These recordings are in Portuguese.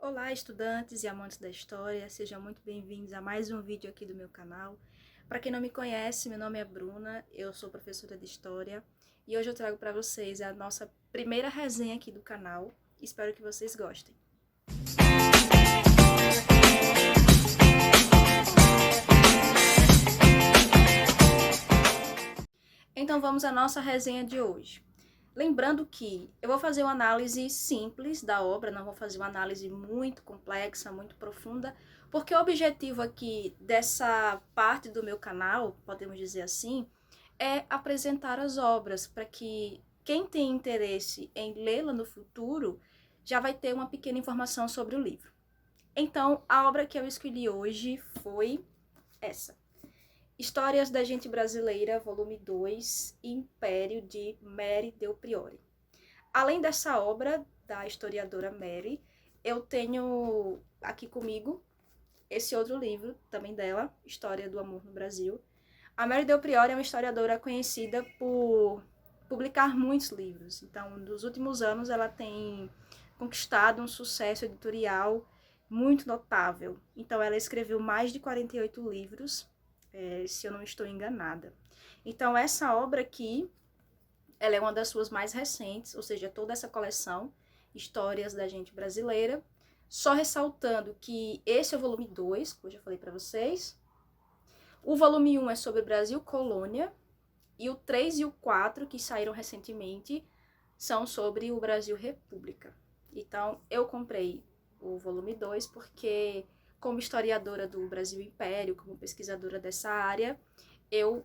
Olá, estudantes e amantes da história, sejam muito bem-vindos a mais um vídeo aqui do meu canal. Para quem não me conhece, meu nome é Bruna, eu sou professora de História e hoje eu trago para vocês a nossa primeira resenha aqui do canal. Espero que vocês gostem. Então vamos à nossa resenha de hoje. Lembrando que eu vou fazer uma análise simples da obra, não vou fazer uma análise muito complexa, muito profunda, porque o objetivo aqui dessa parte do meu canal, podemos dizer assim, é apresentar as obras para que quem tem interesse em lê-la no futuro já vai ter uma pequena informação sobre o livro. Então, a obra que eu escolhi hoje foi essa. Histórias da Gente Brasileira, volume 2, Império, de Mary Del Priore. Além dessa obra da historiadora Mary, eu tenho aqui comigo esse outro livro, também dela, História do Amor no Brasil. A Mary Del Priore é uma historiadora conhecida por publicar muitos livros. Então, nos últimos anos, ela tem conquistado um sucesso editorial muito notável. Então, ela escreveu mais de 48 livros, se eu não estou enganada. Então, essa obra aqui, ela é uma das suas mais recentes, ou seja, toda essa coleção, Histórias da Gente Brasileira, só ressaltando que esse é o volume 2, que eu já falei para vocês. O volume 1 é sobre Brasil Colônia, e o 3 e o 4, que saíram recentemente, são sobre o Brasil República. Então, eu comprei o volume 2 porque, como historiadora do Brasil Império, como pesquisadora dessa área, eu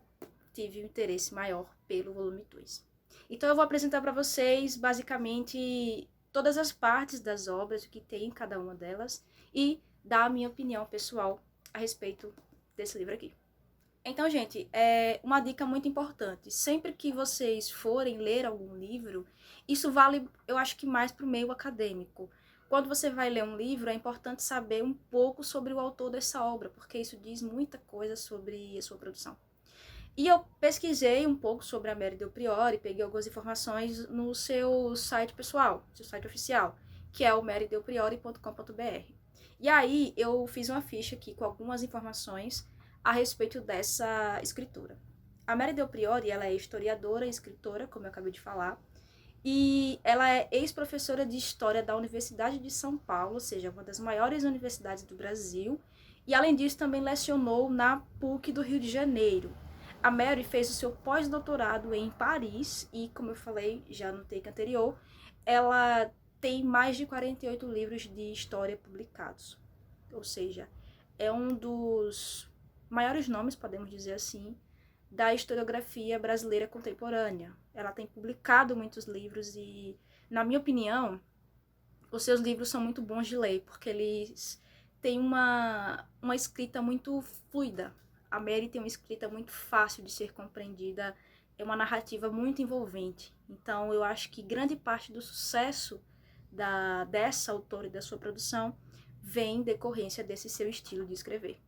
tive um interesse maior pelo volume 2. Então, eu vou apresentar para vocês, basicamente, todas as partes das obras, o que tem em cada uma delas, e dar a minha opinião pessoal a respeito desse livro aqui. Então, gente, uma dica muito importante. Sempre que vocês forem ler algum livro, isso vale, eu acho que mais para o meio acadêmico. Quando você vai ler um livro, é importante saber um pouco sobre o autor dessa obra, porque isso diz muita coisa sobre a sua produção. E eu pesquisei um pouco sobre a Mary Del Priore, peguei algumas informações no seu site pessoal, seu site oficial, que é o marydelpriore.com.br. E aí eu fiz uma ficha aqui com algumas informações a respeito dessa escritora. A Mary Del Priore, ela é historiadora e escritora, como eu acabei de falar, e ela é ex-professora de História da Universidade de São Paulo, ou seja, uma das maiores universidades do Brasil, e além disso também lecionou na PUC do Rio de Janeiro. A Mary fez o seu pós-doutorado em Paris e, como eu falei já no take anterior, ela tem mais de 48 livros de história publicados, ou seja, é um dos maiores nomes, podemos dizer assim, da historiografia brasileira contemporânea. Ela tem publicado muitos livros e, na minha opinião, os seus livros são muito bons de ler, porque eles têm uma escrita muito fluida. A Mary tem uma escrita muito fácil de ser compreendida, é uma narrativa muito envolvente. Então, eu acho que grande parte do sucesso dessa autora e da sua produção vem em decorrência desse seu estilo de escrever.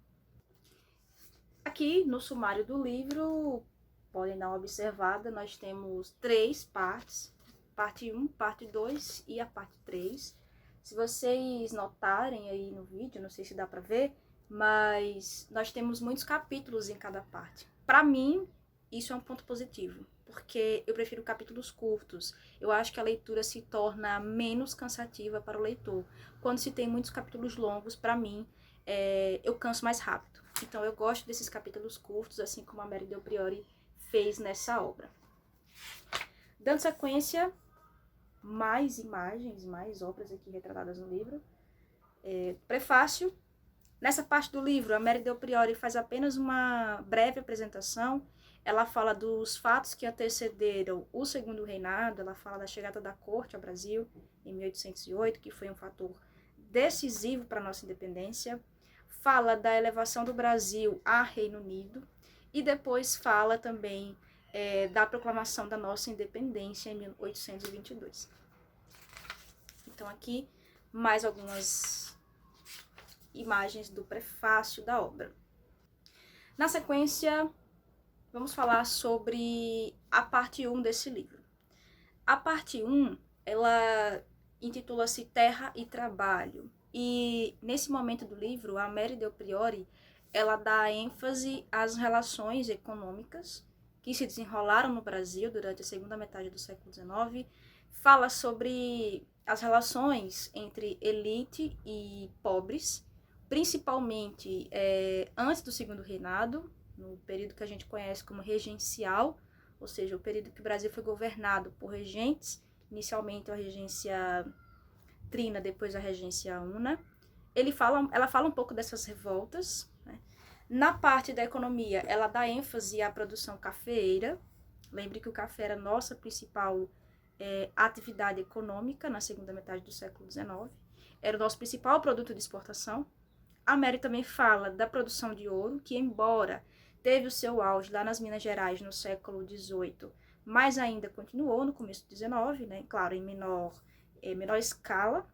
Aqui no sumário do livro, podem dar uma observada, nós temos 3 partes, parte 1, parte 2 e a parte 3. Se vocês notarem aí no vídeo, não sei se dá para ver, mas nós temos muitos capítulos em cada parte. Para mim, isso é um ponto positivo, porque eu prefiro capítulos curtos. Eu acho que a leitura se torna menos cansativa para o leitor. Quando se tem muitos capítulos longos, para mim, eu canso mais rápido. Então, eu gosto desses capítulos curtos, assim como a Mary Del Priore fez nessa obra. Dando sequência, mais imagens, mais obras aqui retratadas no livro. Prefácio. Nessa parte do livro, a Mary Del Priore faz apenas uma breve apresentação. Ela fala dos fatos que antecederam o Segundo Reinado, ela fala da chegada da corte ao Brasil em 1808, que foi um fator decisivo para a nossa independência. Fala da elevação do Brasil a Reino Unido e depois fala também da proclamação da nossa independência em 1822. Então aqui mais algumas imagens do prefácio da obra. Na sequência, vamos falar sobre a parte 1 desse livro. A parte 1, ela intitula-se Terra e Trabalho. E nesse momento do livro, a Mary Del Priore, ela dá ênfase às relações econômicas que se desenrolaram no Brasil durante a segunda metade do século XIX, fala sobre as relações entre elite e pobres, principalmente antes do Segundo Reinado, no período que a gente conhece como regencial, ou seja, o período que o Brasil foi governado por regentes, inicialmente a regência Trina, depois a regência Una. Ela fala um pouco dessas revoltas, né? Na parte da economia, ela dá ênfase à produção cafeeira. Lembre que o café era a nossa principal atividade econômica na segunda metade do século XIX. Era o nosso principal produto de exportação. A Mary também fala da produção de ouro, que embora teve o seu auge lá nas Minas Gerais no século XVIII, mas ainda continuou no começo do XIX, né? Claro, em menor escala.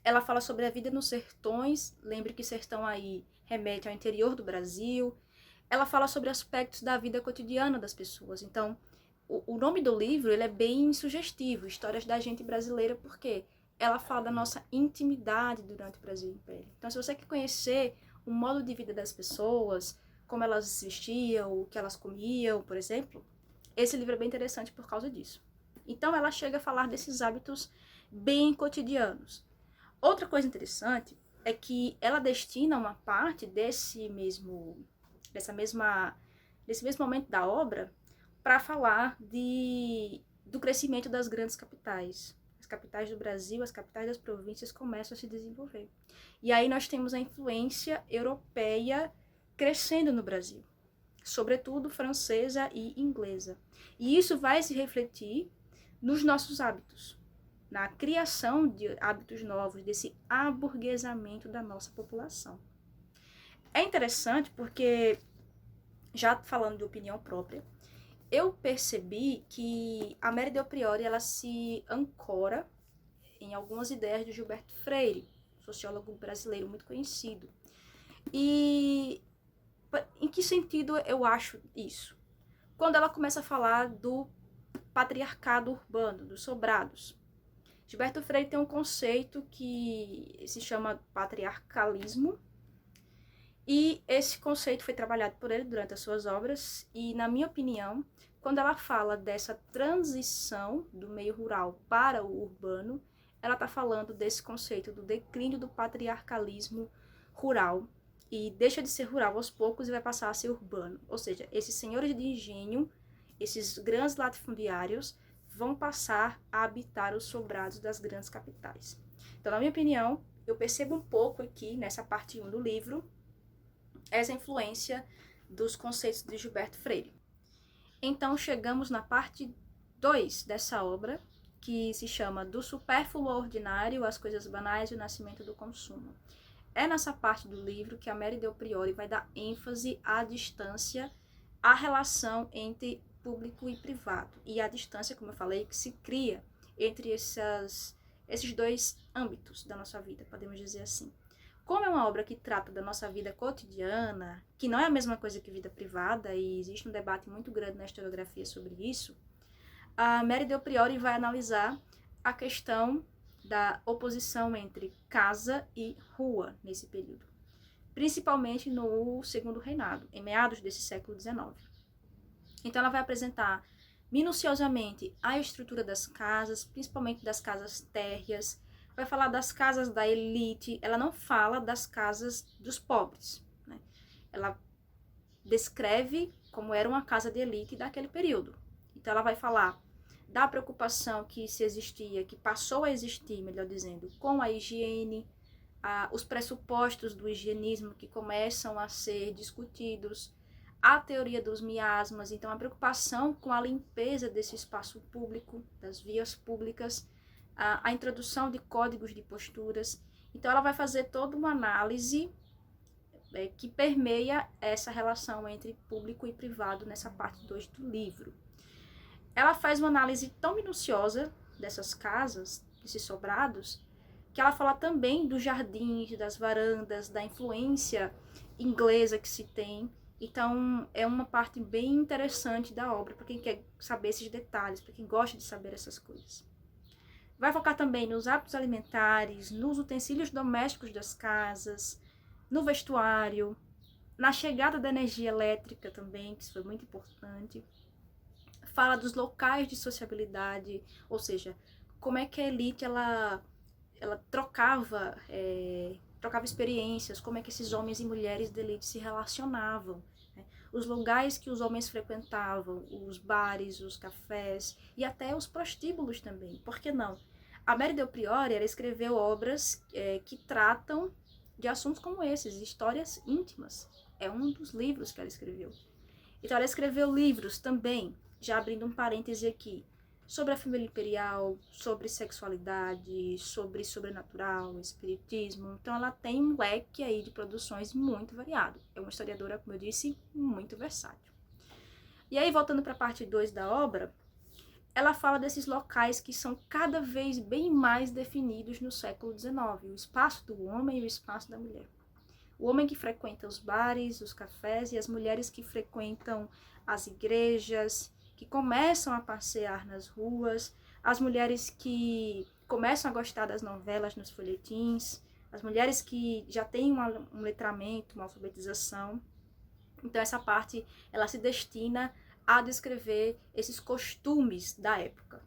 Ela fala sobre a vida nos sertões, lembre que sertão aí remete ao interior do Brasil. Ela fala sobre aspectos da vida cotidiana das pessoas. Então, o nome do livro ele é bem sugestivo, Histórias da Gente Brasileira, porque ela fala da nossa intimidade durante o Brasil Império. Então, se você quer conhecer o modo de vida das pessoas, como elas se vestiam, o que elas comiam, por exemplo, esse livro é bem interessante por causa disso. Então, ela chega a falar desses hábitos bem cotidianos. Outra coisa interessante é que ela destina uma parte desse mesmo momento da obra para falar do crescimento das grandes capitais. As capitais do Brasil, as capitais das províncias começam a se desenvolver. E aí nós temos a influência europeia crescendo no Brasil, sobretudo francesa e inglesa. E isso vai se refletir nos nossos hábitos, na criação de hábitos novos, desse aburguesamento da nossa população. É interessante porque, já falando de opinião própria, eu percebi que a Mary Del Priore ela se ancora em algumas ideias de Gilberto Freire, sociólogo brasileiro muito conhecido. E em que sentido eu acho isso? Quando ela começa a falar do patriarcado urbano, dos sobrados. Gilberto Freire tem um conceito que se chama patriarcalismo, e esse conceito foi trabalhado por ele durante as suas obras, e na minha opinião, quando ela fala dessa transição do meio rural para o urbano, ela está falando desse conceito do declínio do patriarcalismo rural, e deixa de ser rural aos poucos e vai passar a ser urbano. Ou seja, esses senhores de engenho, esses grandes latifundiários, vão passar a habitar os sobrados das grandes capitais. Então, na minha opinião, eu percebo um pouco aqui, nessa parte 1 do livro, essa influência dos conceitos de Gilberto Freire. Então, chegamos na parte 2 dessa obra, que se chama Do Supérfluo ao Ordinário, as Coisas Banais e o Nascimento do Consumo. É nessa parte do livro que a Mary Del Priore vai dar ênfase à distância, à relação entre público e privado, e a distância, como eu falei, que se cria entre esses dois âmbitos da nossa vida, podemos dizer assim. Como é uma obra que trata da nossa vida cotidiana, que não é a mesma coisa que vida privada, e existe um debate muito grande na historiografia sobre isso, a Mary Del Priore vai analisar a questão da oposição entre casa e rua nesse período, principalmente no Segundo Reinado, em meados desse século XIX. Então ela vai apresentar minuciosamente a estrutura das casas, principalmente das casas térreas, vai falar das casas da elite, ela não fala das casas dos pobres, né? Ela descreve como era uma casa de elite daquele período. Então ela vai falar da preocupação que se existia, que passou a existir, melhor dizendo, com a higiene, os pressupostos do higienismo que começam a ser discutidos, a teoria dos miasmas, então a preocupação com a limpeza desse espaço público, das vias públicas, a introdução de códigos de posturas. Então ela vai fazer toda uma análise que permeia essa relação entre público e privado nessa parte 2 do livro. Ela faz uma análise tão minuciosa dessas casas, desses sobrados, que ela fala também dos jardins, das varandas, da influência inglesa que se tem. Então, é uma parte bem interessante da obra, para quem quer saber esses detalhes, para quem gosta de saber essas coisas. Vai focar também nos hábitos alimentares, nos utensílios domésticos das casas, no vestuário, na chegada da energia elétrica também, que isso foi muito importante. Fala dos locais de sociabilidade, ou seja, como é que a elite ela trocava experiências, como é que esses homens e mulheres da elite se relacionavam, né? Os lugares que os homens frequentavam, os bares, os cafés e até os prostíbulos também, por que não? A Mary Del Priore, ela escreveu obras que tratam de assuntos como esses, histórias íntimas. É um dos livros que ela escreveu. Então ela escreveu livros também, já abrindo um parêntese aqui, sobre a família imperial, sobre sexualidade, sobre sobrenatural, espiritismo. Então ela tem um leque aí de produções muito variado. É uma historiadora, como eu disse, muito versátil. E aí, voltando para a parte 2 da obra, ela fala desses locais que são cada vez bem mais definidos no século XIX, o espaço do homem e o espaço da mulher. O homem que frequenta os bares, os cafés, e as mulheres que frequentam as igrejas, que começam a passear nas ruas, as mulheres que começam a gostar das novelas nos folhetins, as mulheres que já têm um letramento, uma alfabetização. Então essa parte ela se destina a descrever esses costumes da época.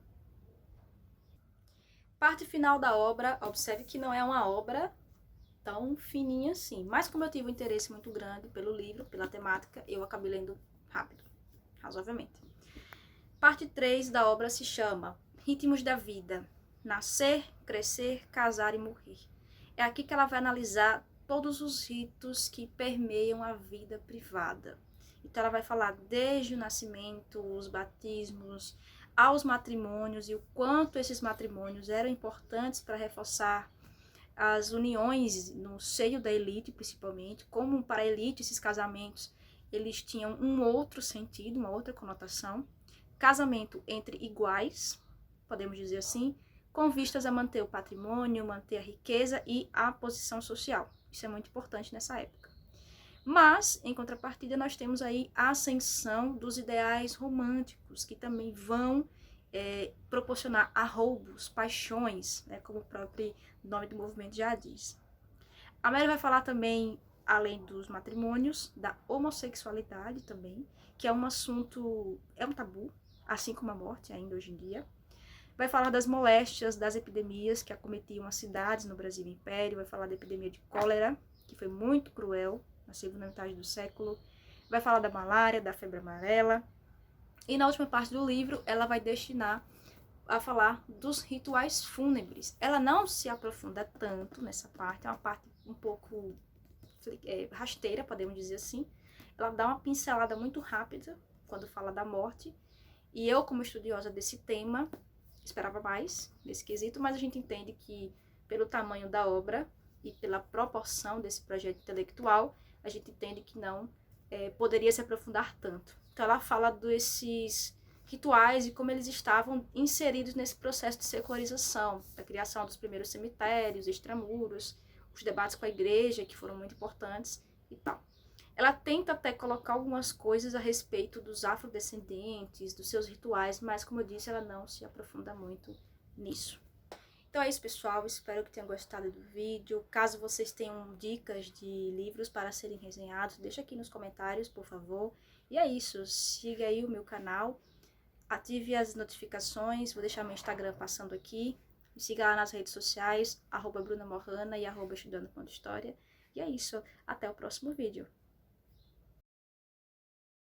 Parte final da obra, observe que não é uma obra tão fininha assim, mas como eu tive um interesse muito grande pelo livro, pela temática, eu acabei lendo rápido, razoavelmente. Parte 3 da obra se chama Ritmos da Vida, Nascer, Crescer, Casar e Morrer. É aqui que ela vai analisar todos os ritos que permeiam a vida privada. Então ela vai falar desde o nascimento, os batismos, aos matrimônios e o quanto esses matrimônios eram importantes para reforçar as uniões no seio da elite, principalmente, como para a elite esses casamentos eles tinham um outro sentido, uma outra conotação. Casamento entre iguais, podemos dizer assim, com vistas a manter o patrimônio, manter a riqueza e a posição social. Isso é muito importante nessa época. Mas, em contrapartida, nós temos aí a ascensão dos ideais românticos, que também vão proporcionar arroubos, paixões, né, como o próprio nome do movimento já diz. A Mary vai falar também, além dos matrimônios, da homossexualidade também, que é um assunto, é um tabu, assim como a morte ainda hoje em dia. Vai falar das moléstias, das epidemias que acometiam as cidades no Brasil Império, vai falar da epidemia de cólera, que foi muito cruel na segunda metade do século, vai falar da malária, da febre amarela, e na última parte do livro ela vai destinar a falar dos rituais fúnebres. Ela não se aprofunda tanto nessa parte, é uma parte um pouco rasteira, podemos dizer assim. Ela dá uma pincelada muito rápida quando fala da morte, e eu, como estudiosa desse tema, esperava mais nesse quesito, mas a gente entende que pelo tamanho da obra e pela proporção desse projeto intelectual, a gente entende que não poderia se aprofundar tanto. Então ela fala desses rituais e como eles estavam inseridos nesse processo de secularização, da criação dos primeiros cemitérios, extramuros, os debates com a igreja, que foram muito importantes e tal. Ela tenta até colocar algumas coisas a respeito dos afrodescendentes, dos seus rituais, mas, como eu disse, ela não se aprofunda muito nisso. Então é isso, pessoal. Espero que tenham gostado do vídeo. Caso vocês tenham dicas de livros para serem resenhados, deixa aqui nos comentários, por favor. E é isso. Siga aí o meu canal. Ative as notificações. Vou deixar meu Instagram passando aqui. Me siga lá nas redes sociais, @brunamorrana e @estudando.história. E é isso. Até o próximo vídeo.